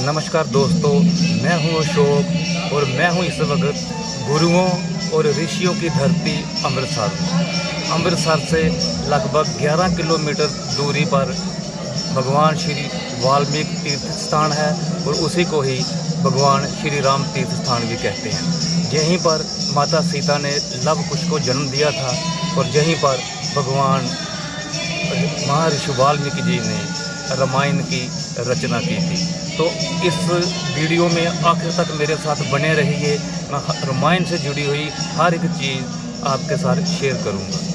नमस्कार दोस्तों, मैं हूं अशोक और मैं हूं इस वक्त गुरुओं और ऋषियों की धरती अमृतसर में। अमृतसर से लगभग 11 किलोमीटर दूरी पर भगवान श्री वाल्मीकि तीर्थ स्थान है और उसी को ही भगवान श्री राम तीर्थ स्थान भी कहते हैं। यहीं पर माता सीता ने लव कुश को जन्म दिया था और यहीं पर भगवान महर्षि वाल्मीकि जी ने रामायण की रचना की थी। तो इस वीडियो में आखिर तक मेरे साथ बने रहिए। मैं रामायण से जुड़ी हुई हर एक चीज़ आपके साथ शेयर करूंगा।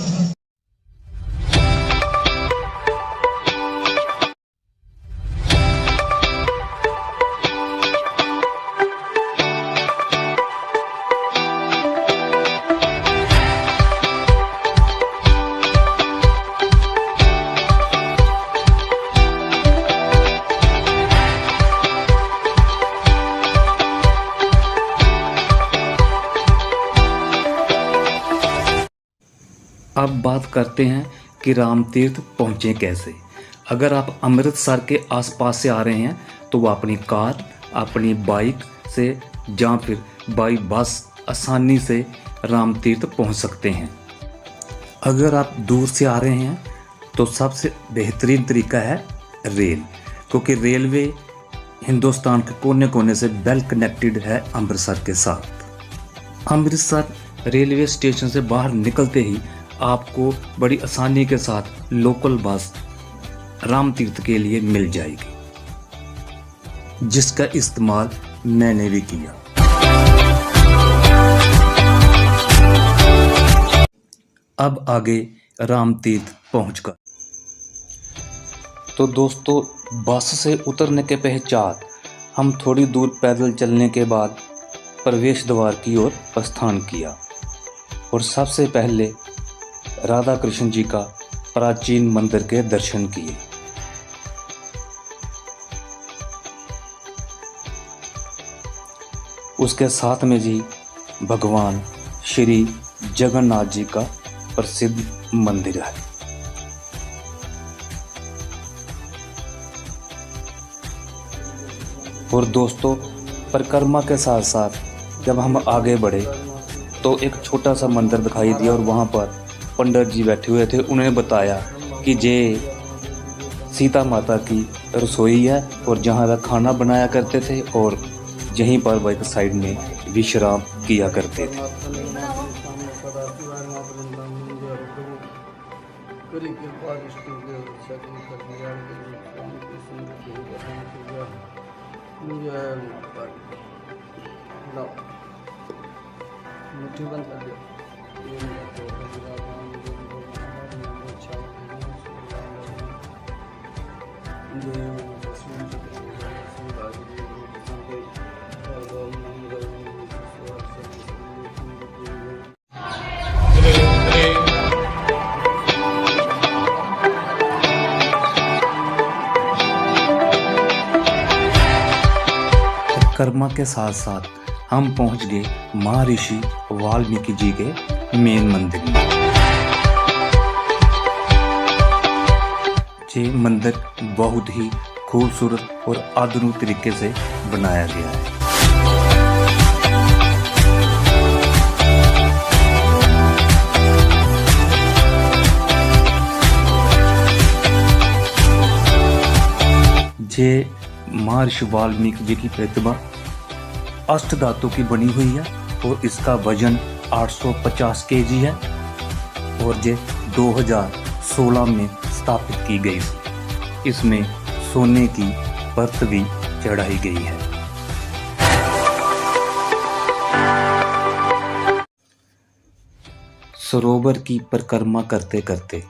अब बात करते हैं कि राम तीर्थ पहुँचे कैसे। अगर आप अमृतसर के आसपास से आ रहे हैं तो वो अपनी कार, अपनी बाइक से या फिर बाई बस आसानी से राम तीर्थ पहुँच सकते हैं। अगर आप दूर से आ रहे हैं तो सबसे बेहतरीन तरीका है रेल, क्योंकि रेलवे हिंदुस्तान के कोने कोने से वेल कनेक्टेड है अमृतसर के साथ। अमृतसर रेलवे स्टेशन से बाहर निकलते ही आपको बड़ी आसानी के साथ लोकल बस राम तीर्थ के लिए मिल जाएगी, जिसका इस्तेमाल मैंने भी किया। अब आगे राम तीर्थ पहुंचकर तो दोस्तों, बस से उतरने के पश्चात हम थोड़ी दूर पैदल चलने के बाद प्रवेश द्वार की ओर प्रस्थान किया और सबसे पहले राधा कृष्ण जी का प्राचीन मंदिर के दर्शन किए। उसके साथ में जी भगवान श्री जगन्नाथ जी का प्रसिद्ध मंदिर है। और दोस्तों, परिक्रमा के साथ साथ जब हम आगे बढ़े तो एक छोटा सा मंदिर दिखाई दिया और वहाँ पर पंडित जी बैठे हुए थे। उन्होंने बताया कि ये सीता माता की रसोई है और जहाँ वह खाना बनाया करते थे और यहीं पर वह एक साइड में विश्राम किया करते थे। मुट्ठी बंद कर दिया। कर्मा के साथ साथ हम पहुंच गए महर्षि वाल्मीकि जी के मेन मंदिर में। ये मंदिर बहुत ही खूबसूरत और आधुनिक तरीके से बनाया गया है। ये महर्षि वाल्मीकि जी की प्रतिमा अष्ट धातु की बनी हुई है और इसका वजन 850 केजी है और ये 2016 में स्थापित की गई। इसमें सोने की परत भी चढ़ाई गई है। सरोवर की परिक्रमा करते करते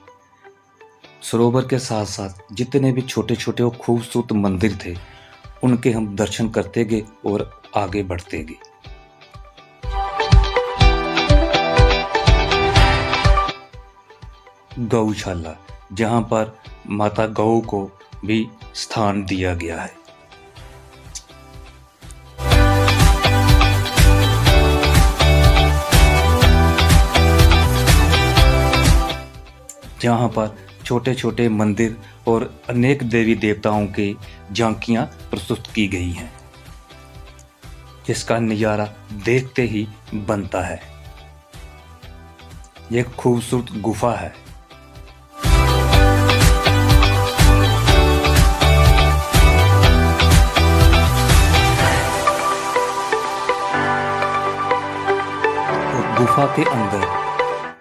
सरोवर के साथ साथ जितने भी छोटे छोटे और खूबसूरत मंदिर थे उनके हम दर्शन करते गए और आगे बढ़ते गए। गौशाला, जहां पर माता गौ को भी स्थान दिया गया है। जहां पर छोटे छोटे मंदिर और अनेक देवी देवताओं के झांकियां प्रस्तुत की गई हैं, जिसका नज़ारा देखते ही बनता है। यह खूबसूरत गुफा है। और गुफा के अंदर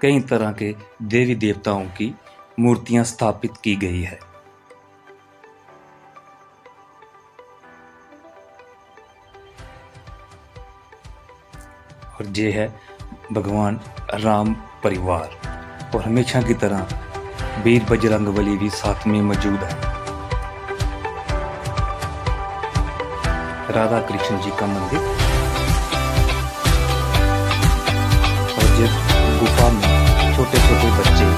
कई तरह के देवी देवताओं की मूर्तियां स्थापित की गई है। और ये है भगवान राम परिवार, और हमेशा की तरह वीर बजरंगबली भी साथ में मौजूद है। राधा कृष्ण जी का मंदिर, और जिस गुफा में छोटे छोटे बच्चे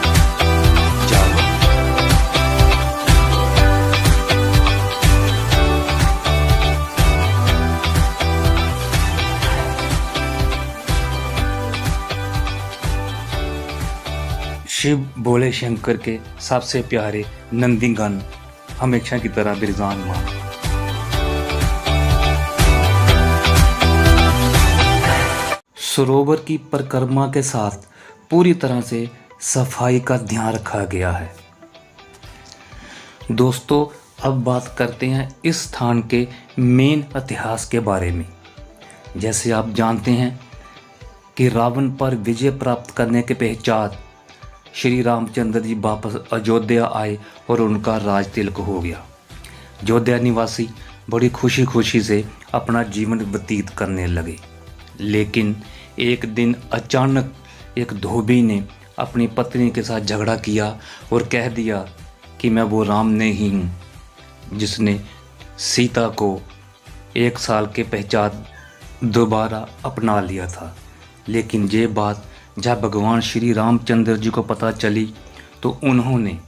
जा रहे हैं। शिव भोले शंकर के सबसे प्यारे नंदीगण हमेशा की तरह विराजमान। सरोवर की परिक्रमा के साथ पूरी तरह से सफाई का ध्यान रखा गया है। दोस्तों, अब बात करते हैं इस स्थान के मेन इतिहास के बारे में। जैसे आप जानते हैं कि रावण पर विजय प्राप्त करने के पश्चात श्री रामचंद्र जी वापस अयोध्या आए और उनका राज तिलक हो गया। अयोध्या निवासी बड़ी खुशी खुशी से अपना जीवन व्यतीत करने लगे। लेकिन एक दिन अचानक एक धोबी ने अपनी पत्नी के साथ झगड़ा किया और कह दिया कि मैं वो राम नहीं हूँ जिसने सीता को 1 साल के पश्चात दोबारा अपना लिया था। लेकिन ये बात जब भगवान श्री रामचंद्र जी को पता चली तो उन्होंने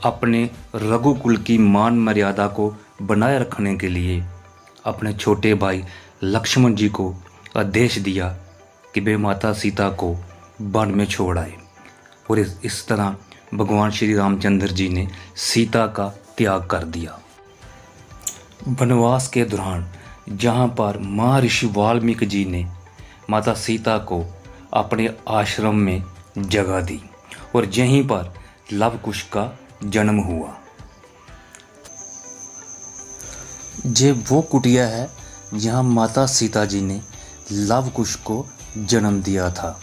अपने रघुकुल की मान मर्यादा को बनाए रखने के लिए अपने छोटे भाई लक्ष्मण जी को आदेश दिया कि वे माता सीता को वन में छोड़ आए। और इस तरह भगवान श्री रामचंद्र जी ने सीता का त्याग कर दिया। वनवास के दौरान जहाँ पर महर्षि वाल्मीकि जी ने माता सीता को अपने आश्रम में जगह दी और यहीं पर लव कुश का जन्म हुआ। ये वो कुटिया है जहाँ माता सीता जी ने लव कुश को जन्म दिया था।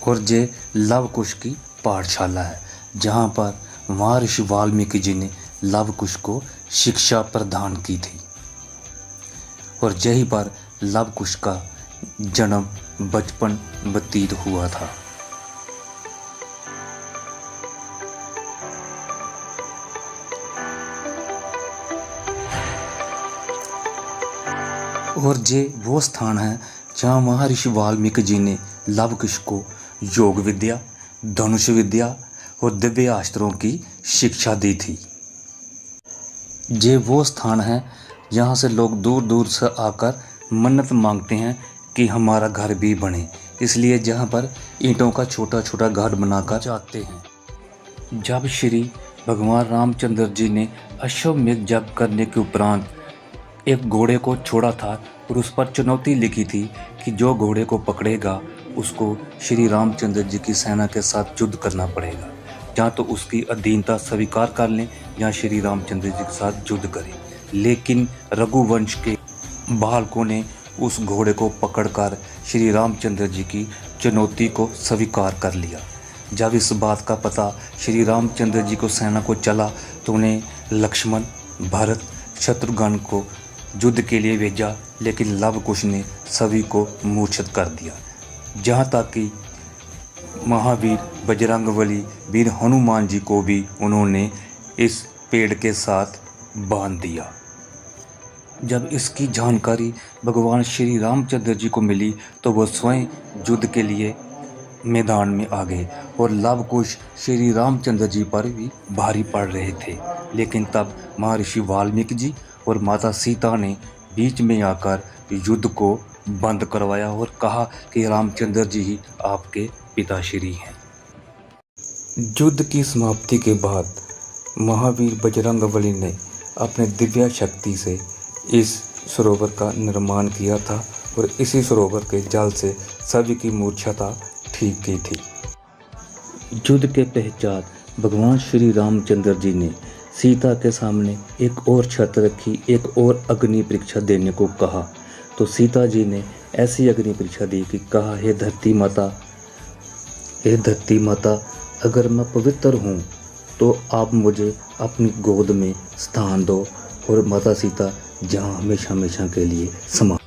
और ये लव कुश की पाठशाला है जहाँ पर महर्षि वाल्मीकि जी ने लव कुश को शिक्षा प्रदान की थी। और यहीं पर लव कुश का जन्म बचपन व्यतीत हुआ था। और ये वो स्थान है जहाँ महर्षि वाल्मीकि जी ने लव कुश को योग विद्या, धनुष विद्या और दिव्य अस्त्रों की शिक्षा दी थी। ये वो स्थान है जहाँ से लोग दूर दूर से आकर मन्नत मांगते हैं कि हमारा घर भी बने, इसलिए जहाँ पर ईंटों का छोटा छोटा घर बनाकर जाते हैं। जब श्री भगवान रामचंद्र जी ने अश्वमेध जप करने के उपरांत एक घोड़े को छोड़ा था और उस पर चुनौती लिखी थी कि जो घोड़े को पकड़ेगा उसको श्री रामचंद्र जी की सेना के साथ युद्ध करना पड़ेगा, या तो उसकी अधीनता स्वीकार कर लें या श्री रामचंद्र जी के साथ युद्ध करें। लेकिन रघुवंश के बालकों ने उस घोड़े को पकड़कर श्री रामचंद्र जी की चुनौती को स्वीकार कर लिया। जब इस बात का पता श्री रामचंद्र जी को सेना को चला तो उन्हें लक्ष्मण, भरत, शत्रुघ्न को युद्ध के लिए भेजा, लेकिन लव कुश ने सभी को मूर्छित कर दिया। जहाँ तक कि महावीर बजरंगबली वीर हनुमान जी को भी उन्होंने इस पेड़ के साथ बांध दिया। जब इसकी जानकारी भगवान श्री रामचंद्र जी को मिली तो वो स्वयं युद्ध के लिए मैदान में आ गए और लव कुश श्री रामचंद्र जी पर भी भारी पड़ रहे थे। लेकिन तब महर्षि वाल्मीकि जी और माता सीता ने बीच में आकर युद्ध को बंद करवाया और कहा कि रामचंद्र जी ही आपके पिताश्री हैं। युद्ध की समाप्ति के बाद महावीर बजरंगबली ने अपने दिव्य शक्ति से इस सरोवर का निर्माण किया था और इसी सरोवर के जल से सभी की मूर्छता ठीक की थी। युद्ध के पश्चात भगवान श्री रामचंद्र जी ने सीता के सामने एक और शर्त रखी, एक और अग्नि परीक्षा देने को कहा। तो सीता जी ने ऐसी अग्नि परीक्षा दी कि कहा, हे धरती माता, अगर मैं पवित्र हूँ तो आप मुझे अपनी गोद में स्थान दो और माता सीता जहाँ हमेशा हमेशा के लिए समा